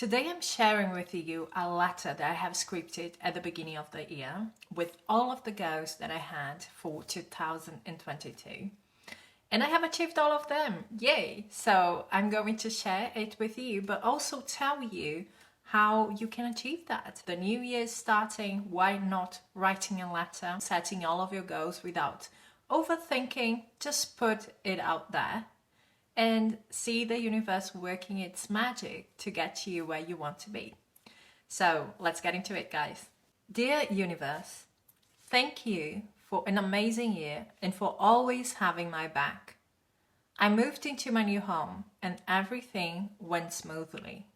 Today I'm sharing with you a letter that I have scripted at the beginning of the year with all of the goals that I had for 2022. And I have achieved all of them, yay! So I'm going to share it with you, but also tell you how you can achieve that. The new year is starting, why not writing a letter, setting all of your goals without overthinking, just put it out there and see the universe working its magic to get you where you want to be. So let's get into it, guys. Dear universe, thank you for an amazing year and for always having my back. I moved into my new home and everything went smoothly.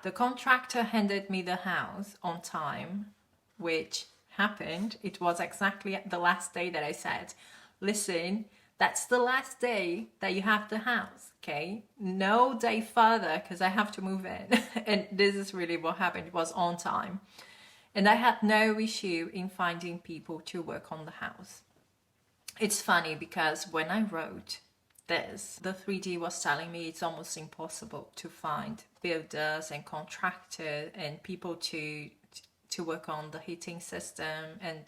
The contractor handed me the house on time, which happened. It was exactly the last day that I said, listen, that's the last day that you have the house, okay? No day further because I have to move in. And this is really what happened. It was on time. And I had no issue in finding people to work on the house. It's funny because when I wrote this, the 3D was telling me it's almost impossible to find builders and contractors and people to work on the heating system and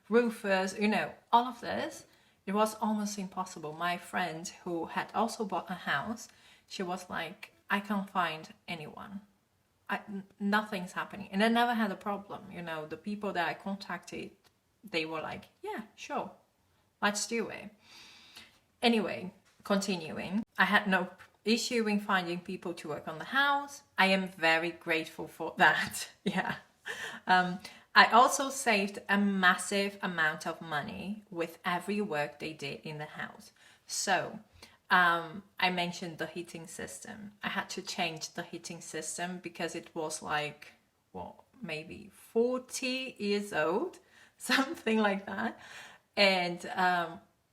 roofers, all of this. It was almost impossible. My friend who had also bought a house, she was like, I can't find anyone. Nothing's happening. And I never had a problem. The people that I contacted, they were like, yeah, sure, let's do it. Anyway, continuing, I had no issue in finding people to work on the house. I am very grateful for that. Yeah. I also saved a massive amount of money with every work they did in the house. So I mentioned the heating system. I had to change the heating system because it was like, maybe 40 years old, something like that. And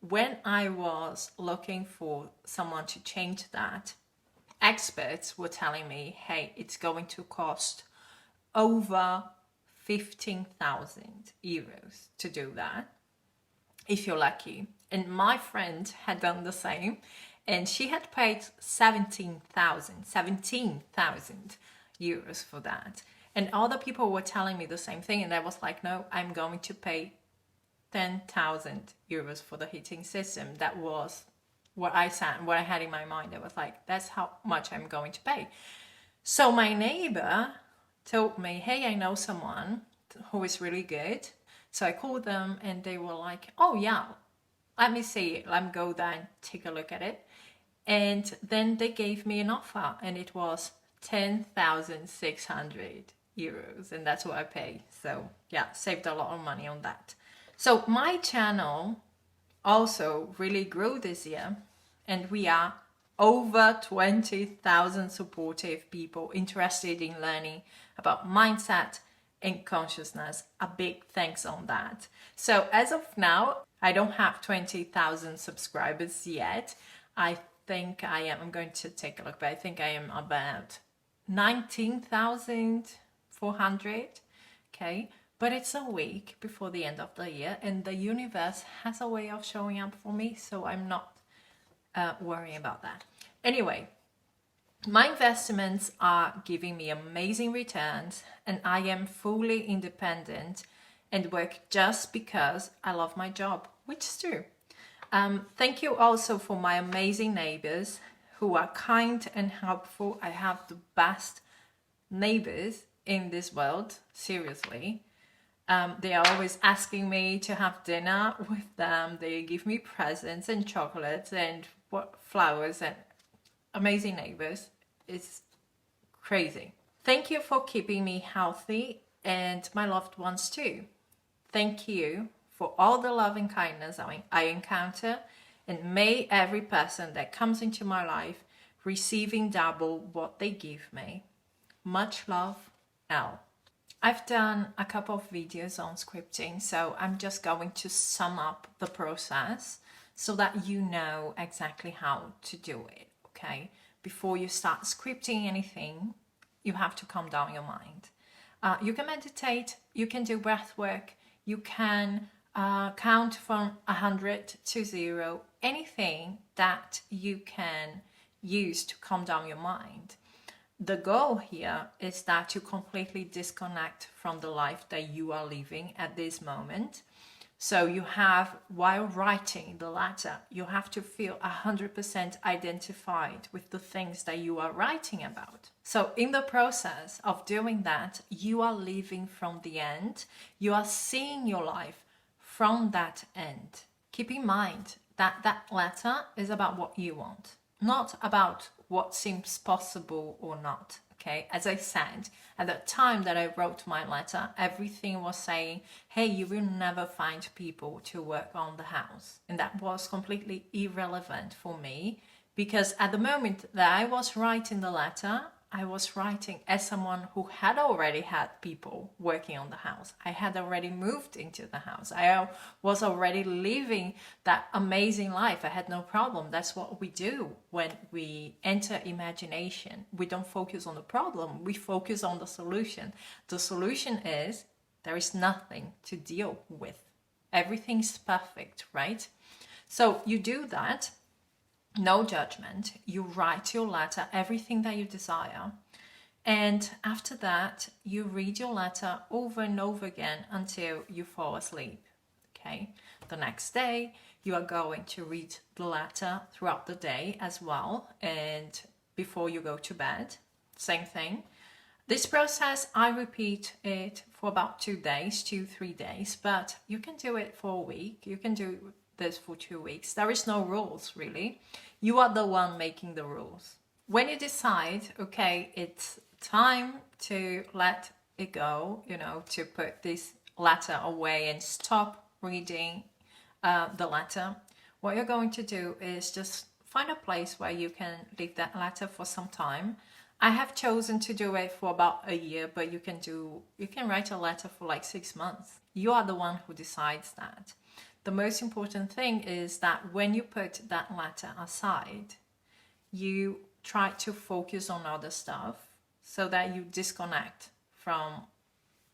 when I was looking for someone to change that, experts were telling me, hey, it's going to cost over 15,000 euros to do that, if you're lucky. And my friend had done the same, and she had paid 17,000 euros for that. And other people were telling me the same thing, and I was like, no, I'm going to pay 10,000 euros for the heating system. That was what I had in my mind. I was like, that's how much I'm going to pay. So my neighbor told me, hey, I know someone who is really good. So I called them and they were like, oh yeah, let me see it. Let me go there and take a look at it. And then they gave me an offer and it was 10,600 euros, and that's what I paid. So yeah, saved a lot of money on that. So my channel also really grew this year, and we are over 20,000 supportive people interested in learning about mindset and consciousness. A big thanks on that. So as of now, I don't have 20,000 subscribers yet. I think I am, I'm going to take a look, but I think I am about 19,400, okay? But it's a week before the end of the year, and the universe has a way of showing up for me, so I'm not worrying about that. Anyway, my investments are giving me amazing returns, and I am fully independent and work just because I love my job, which is true. Thank you also for my amazing neighbors who are kind and helpful. I have the best neighbors in this world, seriously. They are always asking me to have dinner with them. They give me presents and chocolates and flowers, and amazing neighbors. It's crazy. Thank you for keeping me healthy and my loved ones too. Thank you for all the love and kindness I encounter, and may every person that comes into my life receiving double what they give me. Much love, Elle. I've done a couple of videos on scripting, so I'm just going to sum up the process so that you know exactly how to do it, okay? Before you start scripting anything, you have to calm down your mind. You can meditate, you can do breath work, you can count from 100 to 0, anything that you can use to calm down your mind. the goal here is that you completely disconnect from the life that you are living at this moment. So you have, while writing the letter, you have to feel 100% identified with the things that you are writing about. So in the process of doing that, you are living from the end. You are seeing your life from that end. Keep in mind that that letter is about what you want, not about what seems possible or not. Okay, as I said, at the time that I wrote my letter, everything was saying, hey, you will never find people to work on the house. And that was completely irrelevant for me, because at the moment that I was writing the letter, I was writing as someone who had already had people working on the house. I had already moved into the house. I was already living that amazing life. I had no problem. That's what we do when we enter imagination. We don't focus on the problem. We focus on the solution. The solution is there is nothing to deal with. Everything's perfect, right? So you do that. No judgment. You write your letter, everything that you desire. And after that, you read your letter over and over again until you fall asleep. Okay. The next day, you are going to read the letter throughout the day as well. And before you go to bed, same thing. This process, I repeat it for about 2 days, 2-3 days, but you can do it for a week. You can do this for 2 weeks. There is no rules, really. You are the one making the rules. When you decide, okay, it's time to let it go, to put this letter away and stop reading the letter, what you're going to do is just find a place where you can leave that letter for some time. I have chosen to do it for about a year, but you can write a letter for like 6 months. You are the one who decides that. The most important thing is that when you put that letter aside, you try to focus on other stuff so that you disconnect from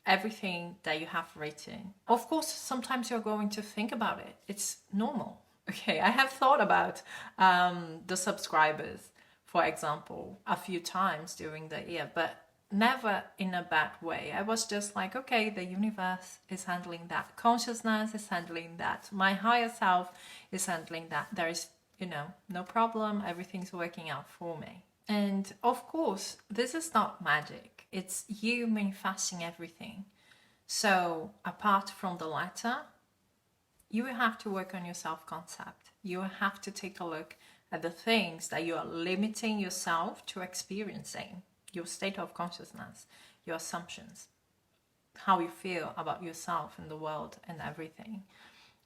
everything that you have written. Of course, sometimes you're going to think about it. It's normal. Okay, I have thought about the subscribers, for example, a few times during the year, but never in a bad way. I was just like, okay, the universe is handling that. Consciousness is handling that. My higher self is handling that. There is, no problem. Everything's working out for me. And of course, this is not magic. It's you manifesting everything. So apart from the letter, you will have to work on your self-concept. You will have to take a look at the things that you are limiting yourself to experiencing. Your state of consciousness, your assumptions, how you feel about yourself and the world and everything.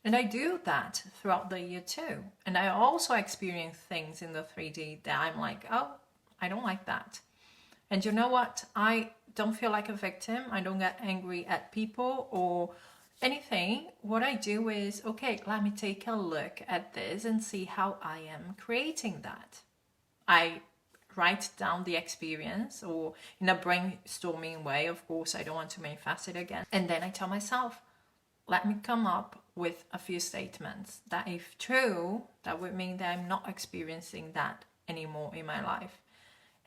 And I do that throughout the year too. And I also experience things in the 3D that I'm like, oh, I don't like that. And you know what? I don't feel like a victim. I don't get angry at people or anything. What I do is, okay, let me take a look at this and see how I am creating that. I write down the experience, or in a brainstorming way, of course. I don't want to manifest it again. And then I tell myself, let me come up with a few statements that, if true, that would mean that I'm not experiencing that anymore in my life.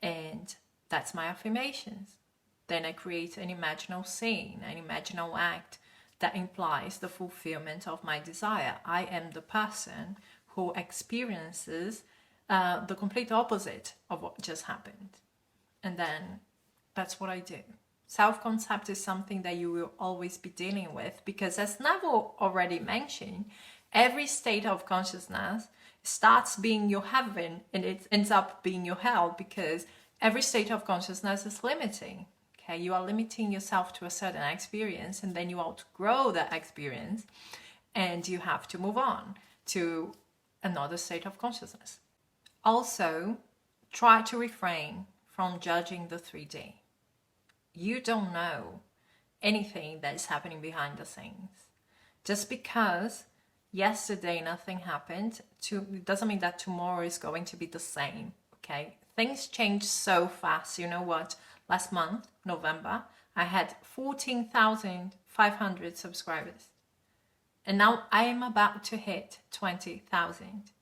And that's my affirmations. Then I create an imaginal scene, an imaginal act that implies the fulfillment of my desire. I am the person who experiences the complete opposite of what just happened. And then that's what I do. Self-concept is something that you will always be dealing with, because as Neville already mentioned, every state of consciousness starts being your heaven and it ends up being your hell, because every state of consciousness is limiting. Okay, you are limiting yourself to a certain experience, and then you outgrow that experience and you have to move on to another state of consciousness. Also, try to refrain from judging the 3D. You don't know anything that is happening behind the scenes. Just because yesterday nothing happened, it doesn't mean that tomorrow is going to be the same, okay? Things change so fast. You know what? Last month, November, I had 14,500 subscribers. And now I am about to hit 20,000,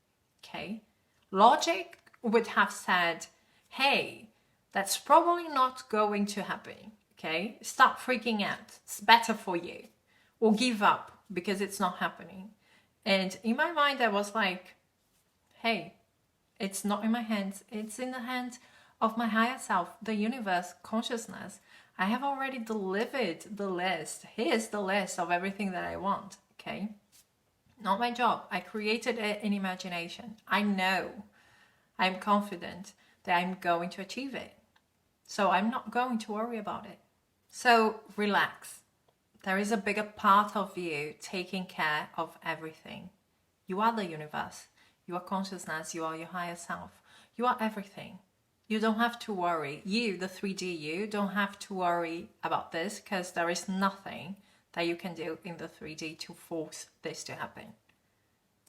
okay? Logic would have said, hey, That's probably not going to happen. Okay, stop freaking out. It's better for you. Or give up because it's not happening. And in my mind, I was like, hey, it's not in my hands. It's in the hands of my higher self, the universe, consciousness. I have already delivered the list. Here's the list of everything that I want. Okay, not my job. I created it in imagination. I know, I'm confident that I'm going to achieve it. So I'm not going to worry about it. So relax. There is a bigger part of you taking care of everything. You are the universe. You are consciousness. You are your higher self. You are everything. You don't have to worry. You, the 3D you, don't have to worry about this because there is nothing that you can do in the 3D to force this to happen.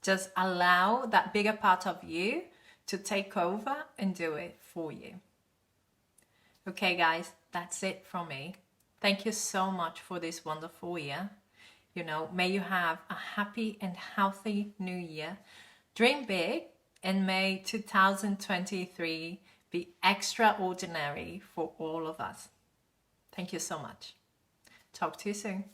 Just allow that bigger part of you to take over and do it for you. Okay, guys, that's it from me. Thank you so much for this wonderful year. You know, may you have a happy and healthy new year. Dream big, and may 2023 be extraordinary for all of us. Thank you so much. Talk to you soon.